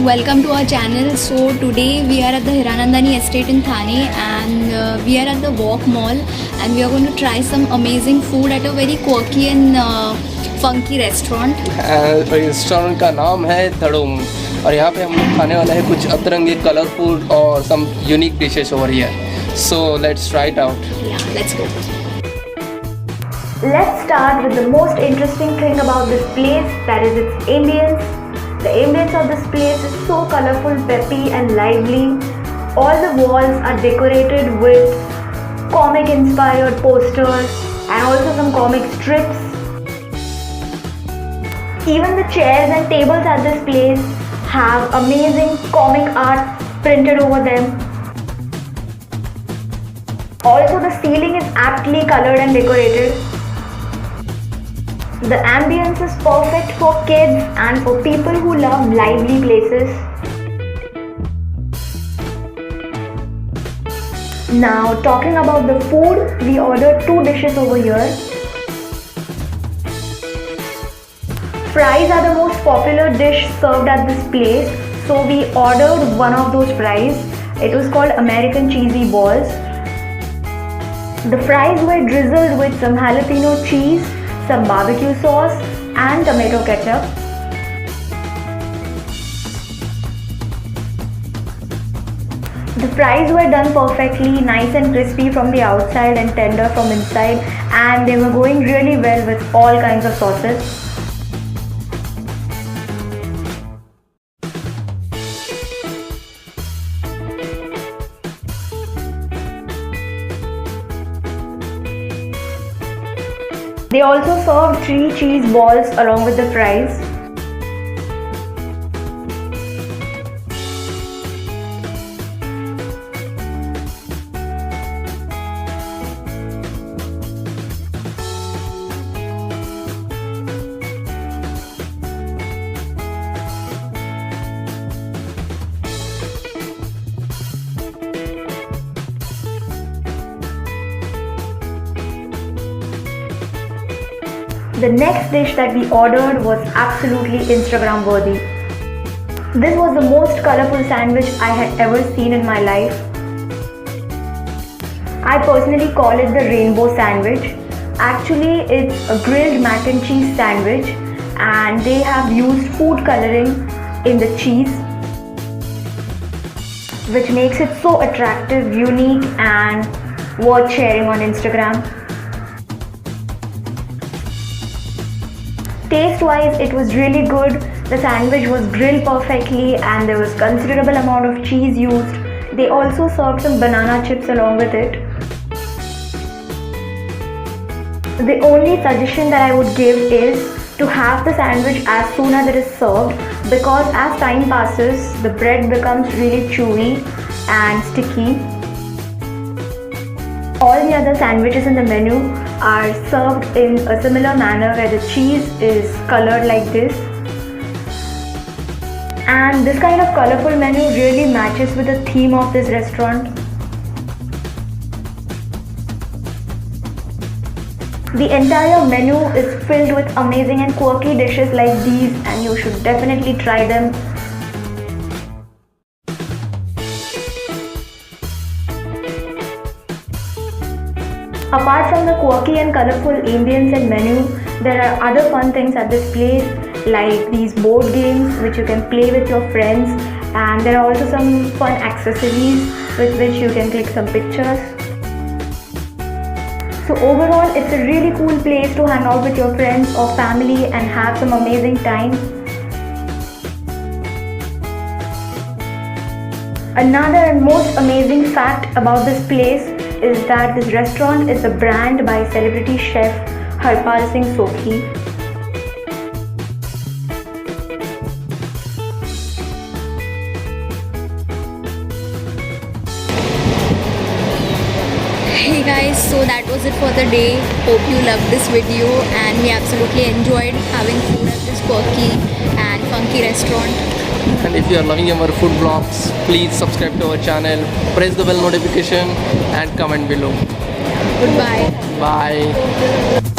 welcome to our channel. So today we are at the Hiranandani estate in Thane, and we are at the Walk Mall, and we are going to try some amazing food at a very quirky and funky restaurant. Restaurant का नाम है धड़ूम और यहाँ पे हम लोग खाने वाले हैं कुछ अतरंगी कलरफुल और some unique dishes over here. So let's try it out. Yeah, let's go. Let's start with the most interesting thing about this place, that is its ambience. The ambience of this place is so colorful, peppy and lively. All the walls are decorated with comic inspired posters and also some comic strips. Even the chairs and tables at this place have amazing comic art printed over them. Also, the ceiling is aptly colored and decorated. The ambience is perfect for kids and for people who love lively places. Now, talking about the food, we ordered 2 dishes over here. Fries are the most popular dish served at this place, so we ordered one of those fries. It was called American cheesy balls. The fries were drizzled with some jalapeno cheese, some barbecue sauce and tomato ketchup. The fries were done perfectly, nice and crispy from the outside and tender from inside, and they were going really well with all kinds of sauces. They also served 3 cheese balls along with the fries. The next dish that we ordered was absolutely Instagram worthy. This was the most colorful sandwich I had ever seen in my life. I personally call it the rainbow sandwich. Actually, it's a grilled mac and cheese sandwich, and they have used food coloring in the cheese, which makes it so attractive, unique and worth sharing on Instagram. Taste-wise, it was really good. The sandwich was grilled perfectly and there was considerable amount of cheese used. They also served some banana chips along with it. The only suggestion that I would give is to have the sandwich as soon as it is served, because as time passes, the bread becomes really chewy and sticky. All the other sandwiches in the menu are served in a similar manner, where the cheese is colored like this. And this kind of colorful menu really matches with the theme of this restaurant. The entire menu is filled with amazing and quirky dishes like these, and you should definitely try them. Apart from the quirky and colorful ambience and menu, there are other fun things at this place, like these board games which you can play with your friends, and there are also some fun accessories with which you can click some pictures. So overall, it's a really cool place to hang out with your friends or family and have some amazing time. Another and most amazing fact about this place is that this restaurant is a brand by celebrity chef Harpal Singh. Hey guys, so that was it for the day. Hope you loved this video, and we absolutely enjoyed having food at this quirky and funky restaurant. And if you are loving our food vlogs, please subscribe to our channel, press the bell notification and comment below. Goodbye. Bye.